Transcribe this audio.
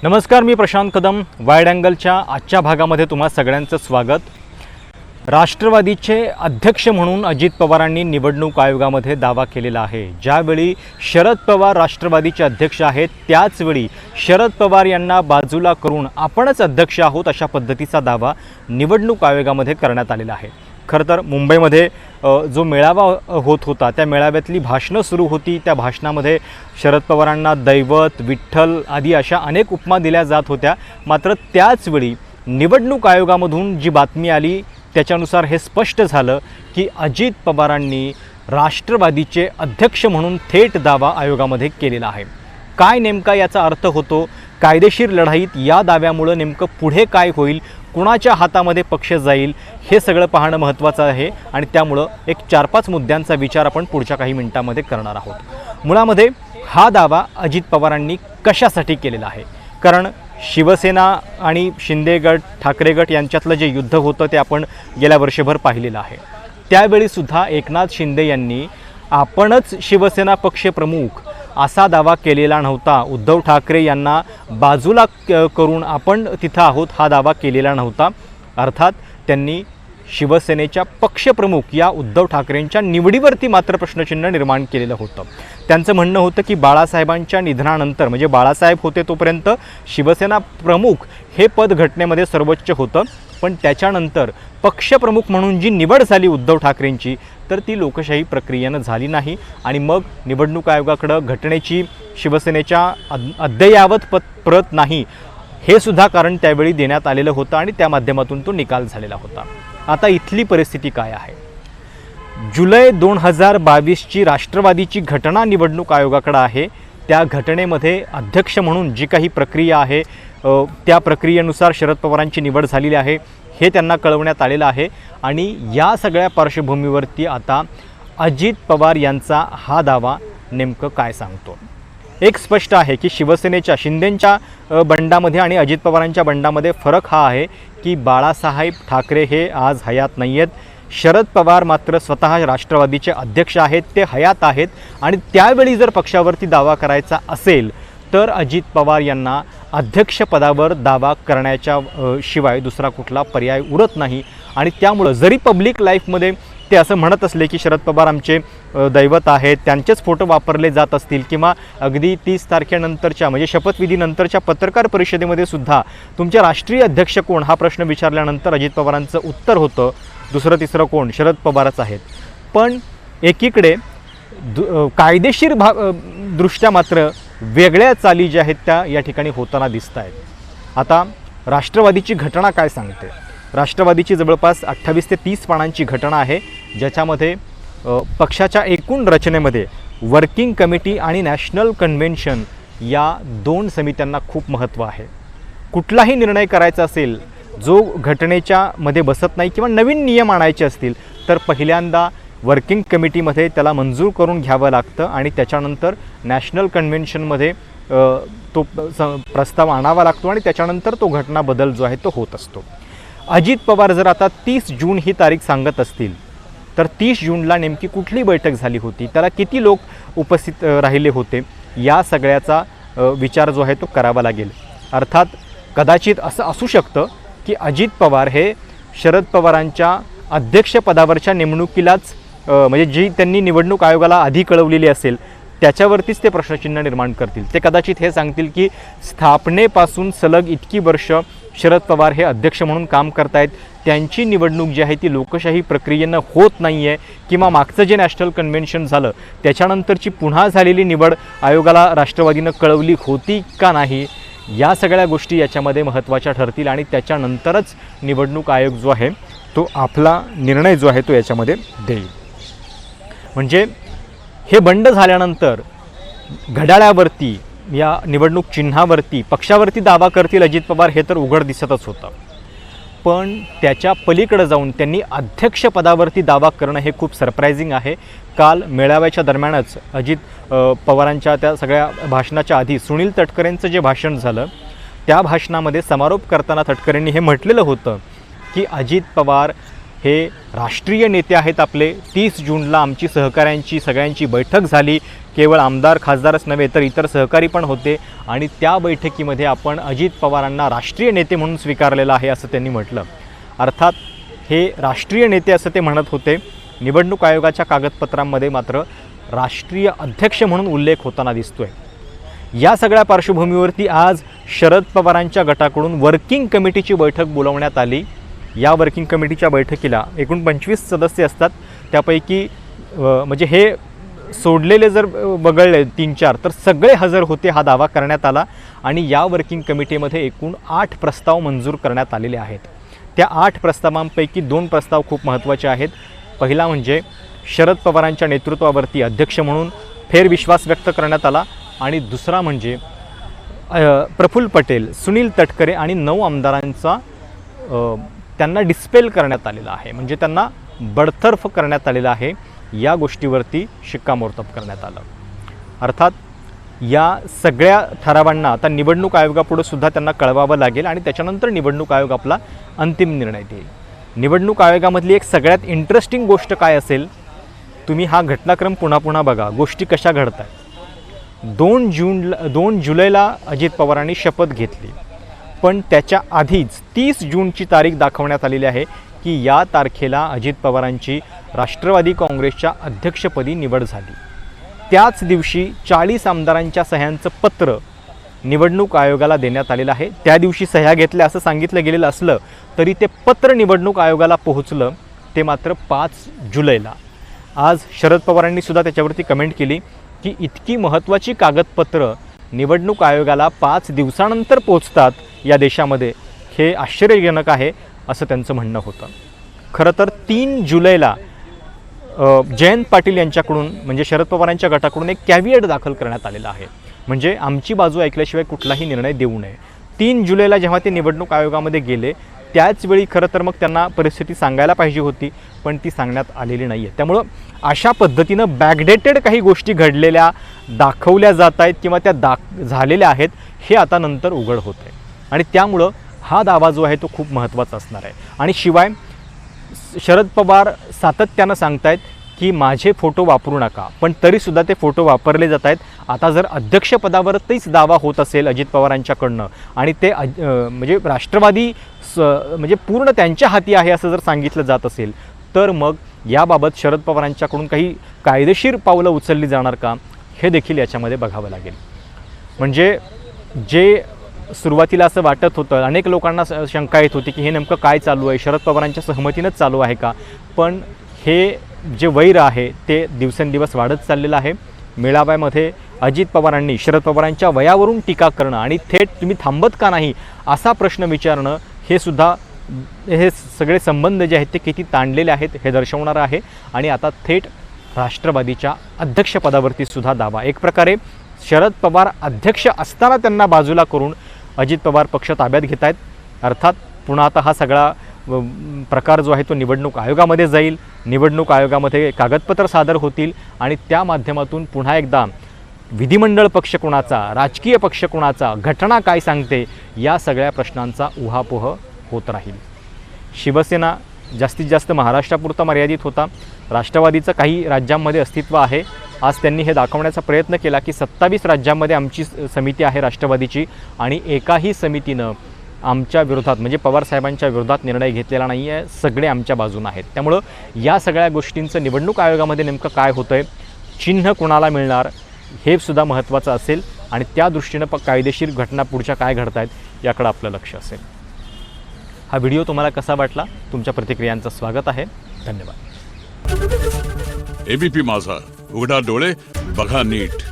नमस्कार, मी प्रशांत कदम. वाईड अँगलच्या आजच्या भागामध्ये तुम्हा सगळ्यांचं स्वागत. राष्ट्रवादीचे अध्यक्ष म्हणून अजित पवारांनी निवडणूक आयोगामध्ये दावा केलेला आहे. ज्यावेळी शरद पवार राष्ट्रवादीचे अध्यक्ष आहेत त्याचवेळी शरद पवार यांना बाजूला करून आपणच अध्यक्ष आहोत अशा पद्धतीचा दावा निवडणूक आयोगामध्ये करण्यात आलेला आहे. खरं तर मुंबईमध्ये जो मेळावा होत होता त्या मेळाव्यातली भाषणं सुरू होती. त्या भाषणामध्ये शरद पवारांना दैवत, विठ्ठल आदी अशा अनेक उपमा दिल्या जात होत्या. मात्र त्याचवेळी निवडणूक आयोगामधून जी बातमी आली त्याच्यानुसार हे स्पष्ट झालं की अजित पवारांनी राष्ट्रवादीचे अध्यक्ष म्हणून थेट दावा आयोगामध्ये केलेला आहे. काय नेमका याचा अर्थ होतो, कायदेशीर लढाईत या दाव्यामुळं नेमकं पुढे काय होईल, कुणाच्या हातामध्ये पक्ष जाईल, हे सगळं पाहणं महत्त्वाचं आहे. आणि त्यामुळं एक 4-5 मुद्द्यांचा विचार आपण पुढच्या काही मिनिटांमध्ये करणार आहोत. मुळामध्ये हा दावा अजित पवारांनी कशासाठी केलेला आहे? कारण शिवसेना आणि शिंदे गट, ठाकरे गट यांच्यातलं जे युद्ध होतं ते आपण गेल्या वर्षभर पाहिलेलं आहे. त्यावेळीसुद्धा एकनाथ शिंदे यांनी आपणच शिवसेना पक्षप्रमुख असा दावा केलेला नव्हता. उद्धव ठाकरे यांना बाजूला करून आपण तिथं आहोत हा दावा केलेला नव्हता. अर्थात त्यांनी शिवसेनेच्या पक्षप्रमुख या उद्धव ठाकरेंच्या निवडीवरती मात्र प्रश्नचिन्ह निर्माण केलेलं होतं. त्यांचं म्हणणं होतं की बाळासाहेबांच्या निधनानंतर, म्हणजे बाळासाहेब होते तोपर्यंत शिवसेना प्रमुख हे पद घटनेमध्ये सर्वोच्च होतं, पण त्याच्यानंतर पक्षप्रमुख म्हणून जी निवड झाली उद्धव ठाकरेंची तर ती लोकशाही प्रक्रियेनं झाली नाही. आणि मग निवडणूक आयोगाकडं घटनेची शिवसेनेच्या अद्ययावत प्रत नाही हे सुद्धा कारण त्यावेळी देण्यात आलेलं होतं आणि त्या माध्यमातून तो निकाल झालेला होता. आता इथली परिस्थिती काय आहे? जुलै 2022ची राष्ट्रवादीची घटना निवडणूक आयोगाकडे आहे. त्या घटनेमध्ये अध्यक्ष म्हणून जी काही प्रक्रिया आहे त्या प्रक्रियेनुसार शरद पवारांची निवड झालेली आहे हे त्यांना कळवण्यात आलेलं आहे. आणि या सगळ्या पार्श्वभूमीवरती आता अजित पवार यांचा हा दावा नेमकं काय सांगतो? एक स्पष्ट आहे की शिवसेनेच्या शिंदेंच्या बंडामध्ये आणि अजित पवारांच्या बंडामध्ये फरक हा आहे की बाळासाहेब ठाकरे हे आज हयात नाही आहेत. शरद पवार मात्र स्वतः राष्ट्रवादीचे अध्यक्ष आहेत, ते हयात आहेत. आणि त्यावेळी जर पक्षावरती दावा करायचा असेल तर अजित पवार यांना अध्यक्षपदावर दावा करण्याच्या शिवाय दुसरा कुठला पर्याय उरत नाही. आणि त्यामुळं जरी पब्लिक लाईफमध्ये ते असं म्हणत असले की शरद पवार आमचे दैवत आहेत, त्यांचेच फोटो वापरले जात असतील, किंवा अगदी 30 तारखेनंतरच्या म्हणजे शपथविधीनंतरच्या पत्रकार परिषदेमध्ये सुद्धा तुमचे राष्ट्रीय अध्यक्ष कोण हा प्रश्न विचारल्यानंतर अजित पवारांचं उत्तर होतं दुसरं तिसरं कोण, शरद पवारच आहेत. पण एकीकडे कायदेशीर दृष्ट्या मात्र वेगळ्या चाली ज्या आहेत त्या या ठिकाणी होताना दिसत आहेत. आता राष्ट्रवादीची घटना काय सांगते? राष्ट्रवादीची जवळपास 28 ते 30 पानांची घटना आहे, ज्याच्यामध्ये पक्षाच्या एकूण रचनेमध्ये वर्किंग कमिटी आणि नॅशनल कन्व्हेन्शन या 2 समित्यांना खूप महत्त्व आहे. कुठलाही निर्णय करायचा असेल जो घटनेच्या मध्ये बसत नाही किंवा नवीन नियम आणायचे असतील तर पहिल्यांदा वर्किंग कमिटीमध्ये त्याला मंजूर करून घ्यावं लागतं आणि त्याच्यानंतर नॅशनल कन्व्हेन्शनमध्ये तो प्रस्ताव आणावा लागतो आणि त्याच्यानंतर तो घटना बदल जो आहे तो होत असतो. अजित पवार जर आता 30 जून ही तारीख सांगत असतील तर 30 जूनला नेमकी कुठली बैठक झाली होती, त्याला किती लोक उपस्थित राहिले होते, या सगळ्याचा विचार जो आहे तो करावा लागेल. अर्थात कदाचित असं असू शकतं की अजित पवार हे शरद पवारांच्या अध्यक्षपदावरच्या नेमणुकीलाच म्हणजे जी त्यांनी निवडणूक आयोगाला आधी कळवलेली असेल त्याच्यावरतीच ते प्रश्नचिन्ह निर्माण करतील. ते कदाचित हे सांगतील की स्थापनेपासून सलग इतकी वर्ष शरद पवार हे अध्यक्ष म्हणून काम करतायत, त्यांची निवडणूक जी आहे ती लोकशाही प्रक्रियेनं होत नाही आहे, किंवा मागचं जे नॅशनल कन्व्हेन्शन झालं त्याच्यानंतरची पुन्हा झालेली निवड आयोगाला राष्ट्रवादीनं कळवली होती का नाही, या सगळ्या गोष्टी याच्यामध्ये महत्त्वाच्या ठरतील. आणि त्याच्यानंतरच निवडणूक आयोग जो आहे तो आपला निर्णय जो आहे तो याच्यामध्ये देईल. म्हणजे हे बंड झाल्यानंतर घड्याळावरती या निवडणूक चिन्हावरती पक्षावरती दावा करतील अजित पवार हे तर उघड दिसतच होतं. पण त्याच्या पलीकडे जाऊन त्यांनी अध्यक्षपदावरती दावा करणं हे खूप सरप्रायझिंग आहे. काल मेळाव्याच्या दरम्यानच अजित पवारांच्या त्या सगळ्या भाषणाच्या आधी सुनील तटकरेंचं जे भाषण झालं त्या भाषणामध्ये समारोप करताना तटकरेंनी हे म्हटलेलं होतं की अजित पवार हे राष्ट्रीय नेते आहेत आपले. 30 जूनला आमची सहकाऱ्यांची सगळ्यांची बैठक झाली. केवळ आमदार खासदारच नव्हे तर इतर सहकारी पण होते आणि त्या बैठकीमध्ये आपण अजित पवारांना राष्ट्रीय नेते म्हणून स्वीकारलेलं आहे असं त्यांनी म्हटलं. अर्थात हे राष्ट्रीय नेते असं ते म्हणत होते. निवडणूक आयोगाच्या कागदपत्रांमध्ये मात्र राष्ट्रीय अध्यक्ष म्हणून उल्लेख होताना दिसतोय. या सगळ्या पार्श्वभूमीवरती आज शरद पवारांच्या गटाकडून वर्किंग कमिटीची बैठक बोलवण्यात आली. या वर्किंग कमिटीच्या बैठकीला एकूण 25 सदस्य असतात. त्यापैकी म्हणजे हे सोडलेले जर वगळले 3-4 तर सगळे हजर होते हा दावा करण्यात आला. आणि या वर्किंग कमिटीमध्ये एकूण 8 प्रस्ताव मंजूर करण्यात आलेले आहेत. त्या 8 प्रस्तावांपैकी 2 प्रस्ताव खूप महत्त्वाचे आहेत. पहिला म्हणजे शरद पवारांच्या नेतृत्वावरती अध्यक्ष म्हणून फेरविश्वास व्यक्त करण्यात आला आणि दुसरा म्हणजे प्रफुल्ल पटेल, सुनील तटकरे आणि 9 आमदारांचा त्यांना डिस्पेल करण्यात आलेला आहे, म्हणजे त्यांना बडतर्फ करण्यात आलेला आहे. या गोष्टीवरती शिक्कामोर्तब करण्यात आलं. अर्थात या सगळ्या ठरावांना आता निवडणूक आयोगापुढे सुद्धा त्यांना कळवावं लागेल आणि त्याच्यानंतर निवडणूक आयोग आपला अंतिम निर्णय देईल. निवडणूक आयोगामधली एक सगळ्यात इंटरेस्टिंग गोष्ट काय असेल, तुम्ही हा घटनाक्रम पुन्हा पुन्हा बघा. गोष्टी कशा घडत आहेत. 2 जुलैला अजित पवारांनी शपथ घेतली, पण त्याच्या आधीच 30 जूनची तारीख दाखवण्यात आलेली आहे की या तारखेला अजित पवारांची राष्ट्रवादी काँग्रेसच्या अध्यक्षपदी निवड झाली. त्याच दिवशी 40 आमदारांच्या सह्यांचं पत्र निवडणूक आयोगाला देण्यात आलेलं आहे. त्या दिवशी सह्या घेतल्या असं सांगितलं गेलेलं असलं तरी ते पत्र निवडणूक आयोगाला पोहोचलं ते मात्र 5 जुलैला. आज शरद पवारांनी सुद्धा त्याच्यावरती कमेंट केली की इतकी महत्त्वाची कागदपत्र निवडणूक आयोगाला 5 दिवसानंतर पोहोचतात या देशामध्ये, हे आश्चर्यजनक आहे असं त्यांचं म्हणणं होतं. खरं तर 3 जुलैला जयंत पाटील यांच्याकडून म्हणजे शरद पवारांच्या गटाकडून एक कॅव्हिएट दाखल करण्यात आलेला आहे, म्हणजे आमची बाजू ऐकल्याशिवाय कुठलाही निर्णय देऊ नये. 3 जुलैला जेव्हा ते निवडणूक आयोगामध्ये गेले त्याचवेळी खरं तर मग त्यांना परिस्थिती सांगायला पाहिजे होती, पण ती सांगण्यात आलेली नाही आहे. त्यामुळं अशा पद्धतीनं बॅकडेटेड काही गोष्टी घडलेल्या दाखवल्या जात आहेत किंवा त्या झालेल्या आहेत हे आता नंतर उघड होत आहे आणि त्यामुळं हा दावा जो आहे तो खूप महत्त्वाचा असणार आहे. आणि शिवाय शरद पवार सातत्यानं सांगतायत की माझे फोटो वापरू नका, पण तरीसुद्धा ते फोटो वापरले जात आहेत. आता जर अध्यक्षपदावरतीच दावा होत असेल अजित पवारांच्याकडनं आणि ते म्हणजे राष्ट्रवादी म्हणजे पूर्ण त्यांच्या हाती आहे असं जर सांगितलं जात असेल तर मग याबाबत शरद पवारांच्याकडून काही कायदेशीर पावलं उचलली जाणार का हे देखील याच्यामध्ये बघावं लागेल. म्हणजे जे सुरुवातीला असं वाटत होतं, अनेक लोकांना शंका येत होती की हे नेमकं काय चालू आहे, शरद पवारांच्या सहमतीनंच चालू आहे का, पण हे जे वैर आहे ते दिवसेंदिवस वाढत चाललेलं आहे. मेळाव्यामध्ये अजित पवारांनी शरद पवारांच्या वयावरून टीका करणं आणि थेट तुम्ही थांबत का नाही असा प्रश्न विचारणं हे सुद्धा हे सगळे संबंध जे आहेत ते किती ताणलेले आहेत हे दर्शवणारं आहे. आणि आता थेट राष्ट्रवादीच्या अध्यक्षपदावरती सुद्धा दावा, एक प्रकारे शरद पवार अध्यक्ष असताना त्यांना बाजूला करून अजित पवार पक्ष ताब्यात घेत आहेत. अर्थात पुन्हा आता हा सगळा प्रकार जो आहे तो निवडणूक आयोगामध्ये जाईल, निवडणूक आयोगामध्ये कागदपत्र सादर होतील आणि त्या माध्यमातून पुन्हा एकदा विधिमंडळ पक्ष कोणाचा, राजकीय पक्ष कोणाचा, घटना काय सांगते या सगळ्या प्रश्नांचा उहापोह होत राहील. शिवसेना जास्तीत जास्त महाराष्ट्रापुरता मर्यादित होता. राष्ट्रवादीचं काही राज्यांमध्ये अस्तित्व आहे. आज त्यांनी हे दाखवण्याचा प्रयत्न केला की 27 राज्यांमध्ये आमची समिती आहे राष्ट्रवादीची आणि एकाही समितीनं आमच्या विरोधात म्हणजे पवारसाहेबांच्या विरोधात निर्णय घेतलेला नाही आहे. सगळे आमच्या बाजूने आहेत. त्यामुळं या सगळ्या गोष्टींचं निवडणूक आयोगामध्ये नेमकं काय होतं आहे, चिन्ह कोणाला मिळणार हे सुद्धा महत्त्वाचं असेल आणि त्या दृष्टीनं कायदेशीर घटना पुढच्या काय घडत आहेत याकडे आपलं लक्ष असेल. हा व्हिडिओ तुम्हाला कसा वाटला, तुमच्या प्रतिक्रियांचं स्वागत आहे. धन्यवाद. एबीपी माझा, उघडा डोळे बघा नीट.